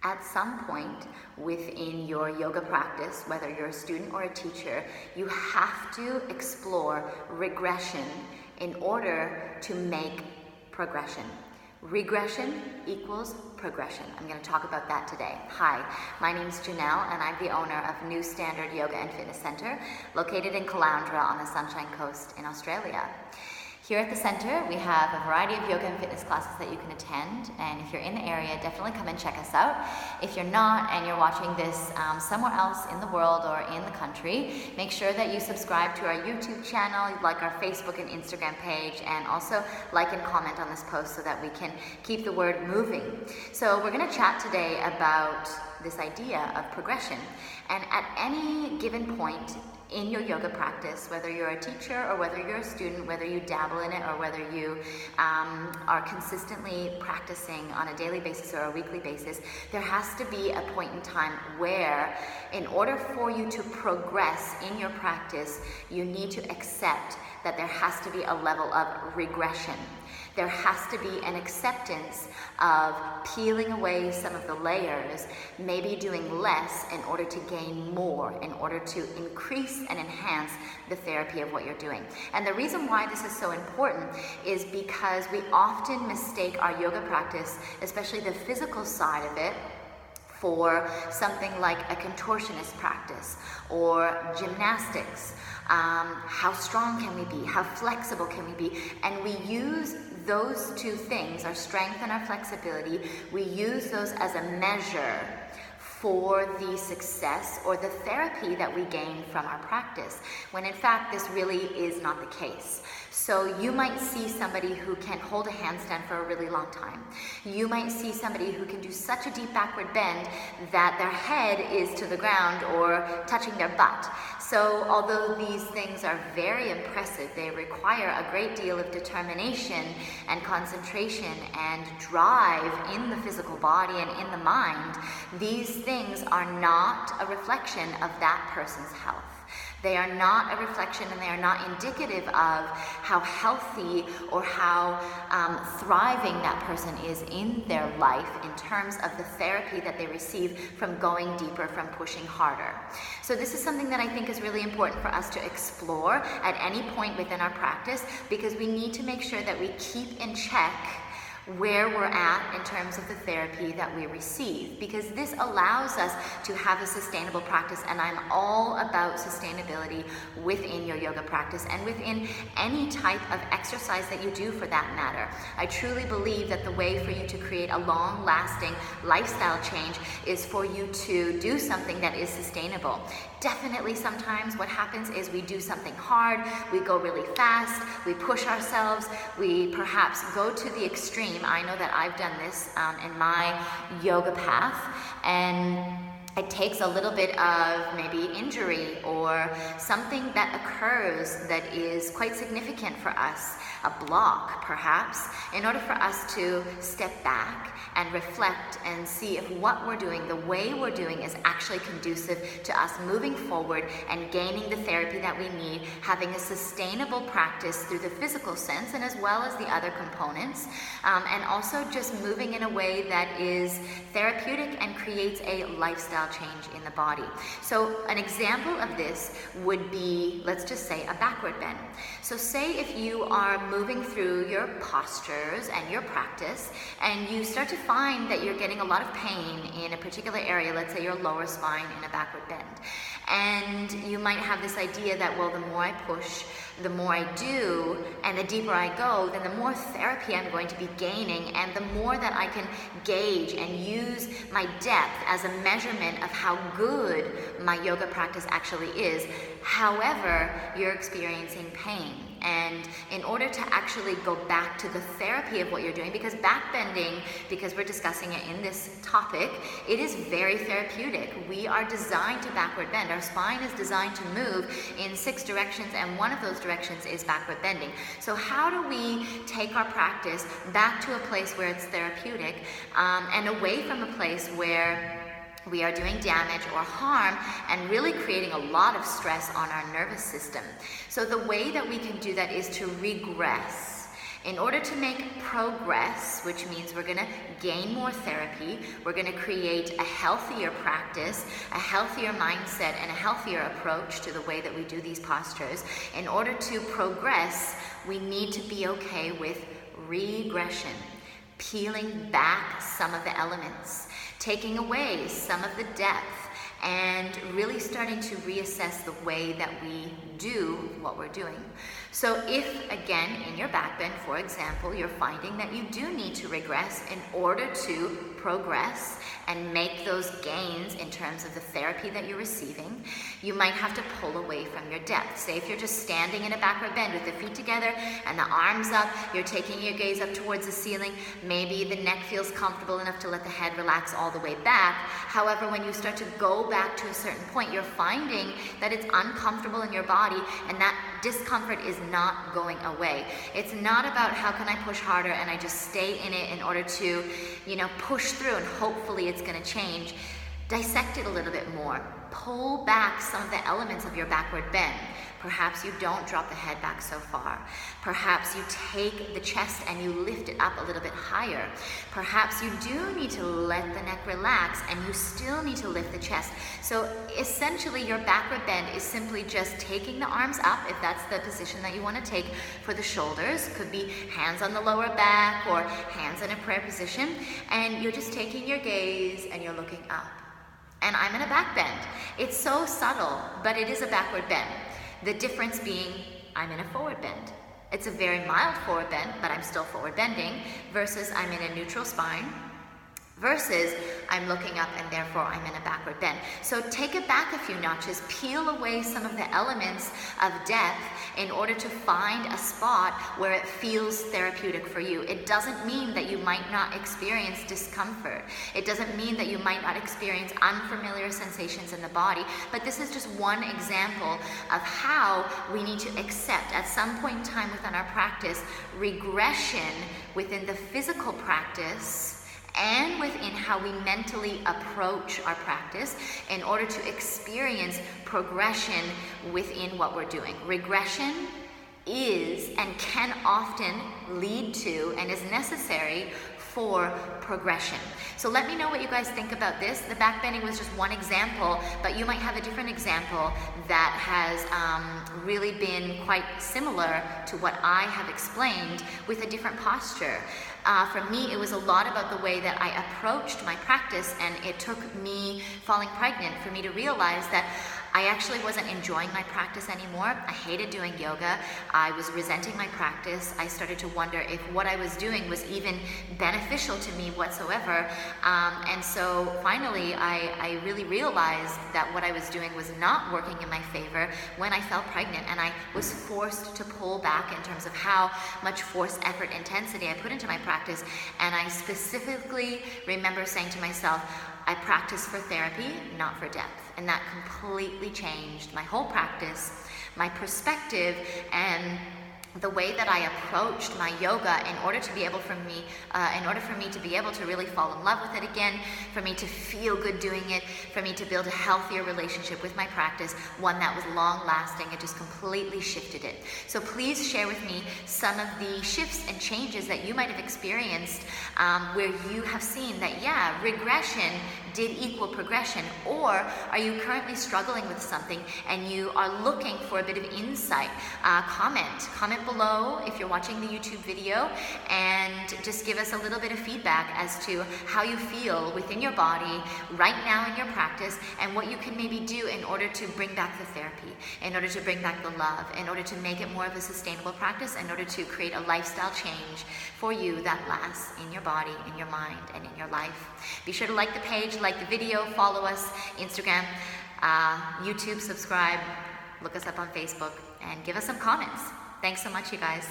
At some point within your yoga practice, whether you're a student or a teacher, you have to explore regression in order to make progression. Regression equals progression. I'm going to talk about that today. Hi, my name is Janelle and I'm the owner of New Standard Yoga and Fitness Center located in Caloundra on the Sunshine Coast in Australia. Here at the center, we have a variety of yoga and fitness classes that you can attend, and if you're in the area, definitely come and check us out. If you're not and you're watching this somewhere else in the world or in the country, make sure that you subscribe to our YouTube channel, like our Facebook and Instagram page, and also like and comment on this post so that we can keep the word moving. So we're going to chat today about this idea of progression, and at any given point in your yoga practice, whether you're a teacher or whether you're a student, whether you dabble in it or whether you are consistently practicing on a daily basis or a weekly basis, there has to be a point in time where, in order for you to progress in your practice, you need to accept that there has to be a level of regression. There has to be an acceptance of peeling away some of the layers, maybe doing less in order to gain more, in order to increase and enhance the therapy of what you're doing. And the reason why this is so important is because we often mistake our yoga practice, especially the physical side of it, for something like a contortionist practice or gymnastics. How strong can we be? How flexible can we be? And we use those two things, our strength and our flexibility, we use those as a measure for the success or the therapy that we gain from our practice, when in fact this really is not the case. So you might see somebody who can hold a handstand for a really long time. You might see somebody who can do such a deep backward bend that their head is to the ground or touching their butt. So although these things are very impressive, they require a great deal of determination and concentration and drive in the physical body and in the mind. These things are not a reflection of that person's health. They are not a reflection and they are not indicative of how healthy or how thriving that person is in their life in terms of the therapy that they receive from going deeper, from pushing harder. So this is something that I think is really important for us to explore at any point within our practice, because we need to make sure that we keep in check where we're at in terms of the therapy that we receive, because this allows us to have a sustainable practice. And I'm all about sustainability within your yoga practice and within any type of exercise that you do for that matter. I truly believe that the way for you to create a long-lasting lifestyle change is for you to do something that is sustainable. Definitely sometimes what happens is we do something hard, we go really fast, we push ourselves, we perhaps go to the extreme. I know that I've done this in my yoga path, and it takes a little bit of maybe injury or something that occurs that is quite significant for us, a block perhaps, in order for us to step back and reflect and see if what we're doing, the way we're doing, is actually conducive to us moving forward and gaining the therapy that we need, having a sustainable practice through the physical sense and as well as the other components, and also just moving in a way that is therapeutic and creates a lifestyle change in the body. So an example of this would be, let's just say, a backward bend. So say if you are moving through your postures and your practice and you start to find that you're getting a lot of pain in a particular area, let's say your lower spine in a backward bend, and you might have this idea that, well, the more I push, the more I do, and the deeper I go, then the more therapy I'm going to be gaining, and the more that I can gauge and use my depth as a measurement of how good my yoga practice actually is. However, you're experiencing pain. And in order to actually go back to the therapy of what you're doing, because backbending, because we're discussing it in this topic, it is very therapeutic. We are designed to backward bend. Our spine is designed to move in 6 directions, and one of those directions is backward bending. So how do we take our practice back to a place where it's therapeutic, and away from a place where we are doing damage or harm and really creating a lot of stress on our nervous system? So the way that we can do that is to regress. In order to make progress, which means we're going to gain more therapy, we're going to create a healthier practice, a healthier mindset, and a healthier approach to the way that we do these postures. In order to progress, we need to be okay with regression, peeling back some of the elements, taking away some of the depth, and really starting to reassess the way that we do what we're doing. So if, again, in your back bend, for example, you're finding that you do need to regress in order to progress and make those gains in terms of the therapy that you're receiving, you might have to pull away from your depth. Say if you're just standing in a backward bend with the feet together and the arms up, you're taking your gaze up towards the ceiling, maybe the neck feels comfortable enough to let the head relax all the way back. However, when you start to go back to a certain point, you're finding that it's uncomfortable in your body and that discomfort is not going away. It's not about how can I push harder and I just stay in it in order to, push through and hopefully it's going to change. Dissect it a little bit more. Pull back some of the elements of your backward bend. Perhaps you don't drop the head back so far. Perhaps you take the chest and you lift it up a little bit higher. Perhaps you do need to let the neck relax and you still need to lift the chest. So essentially your backward bend is simply just taking the arms up, if that's the position that you want to take for the shoulders. Could be hands on the lower back or hands in a prayer position. And you're just taking your gaze and you're looking up. And I'm in a back bend. It's so subtle, but it is a backward bend. The difference being I'm in a forward bend. It's a very mild forward bend, but I'm still forward bending, versus I'm in a neutral spine, versus I'm looking up and therefore I'm in a backward bend. So take it back a few notches, peel away some of the elements of depth in order to find a spot where it feels therapeutic for you. It doesn't mean that you might not experience discomfort. It doesn't mean that you might not experience unfamiliar sensations in the body, but this is just one example of how we need to accept at some point in time within our practice regression within the physical practice and within how we mentally approach our practice in order to experience progression within what we're doing. Regression is and can often lead to and is necessary for progression. So let me know what you guys think about this. The back bending was just one example, but you might have a different example that has really been quite similar to what I have explained with a different posture. For me, it was a lot about the way that I approached my practice, and it took me falling pregnant for me to realize that I actually wasn't enjoying my practice anymore. I hated doing yoga. I was resenting my practice. I started to wonder if what I was doing was even beneficial to me whatsoever. And so finally, I really realized that what I was doing was not working in my favor when I fell pregnant, and I was forced to pull back in terms of how much force, effort, intensity I put into my practice. And I specifically remember saying to myself, I practice for therapy, not for depth. And that completely changed my whole practice, my perspective, and the way that I approached my yoga in order to be able for me to be able to really fall in love with it again, for me to feel good doing it, for me to build a healthier relationship with my practice, one that was long lasting. It just completely shifted it. So please share with me some of the shifts and changes that you might have experienced where you have seen that, yeah, regression did equal progression, or are you currently struggling with something and you are looking for a bit of insight? Comment below if you're watching the YouTube video, and just give us a little bit of feedback as to how you feel within your body right now in your practice, and what you can maybe do in order to bring back the therapy, in order to bring back the love, in order to make it more of a sustainable practice, in order to create a lifestyle change for you that lasts in your body, in your mind, and in your life. Be sure to like the page, like the video, follow us, Instagram, YouTube, subscribe, look us up on Facebook, and give us some comments. Thanks so much, you guys.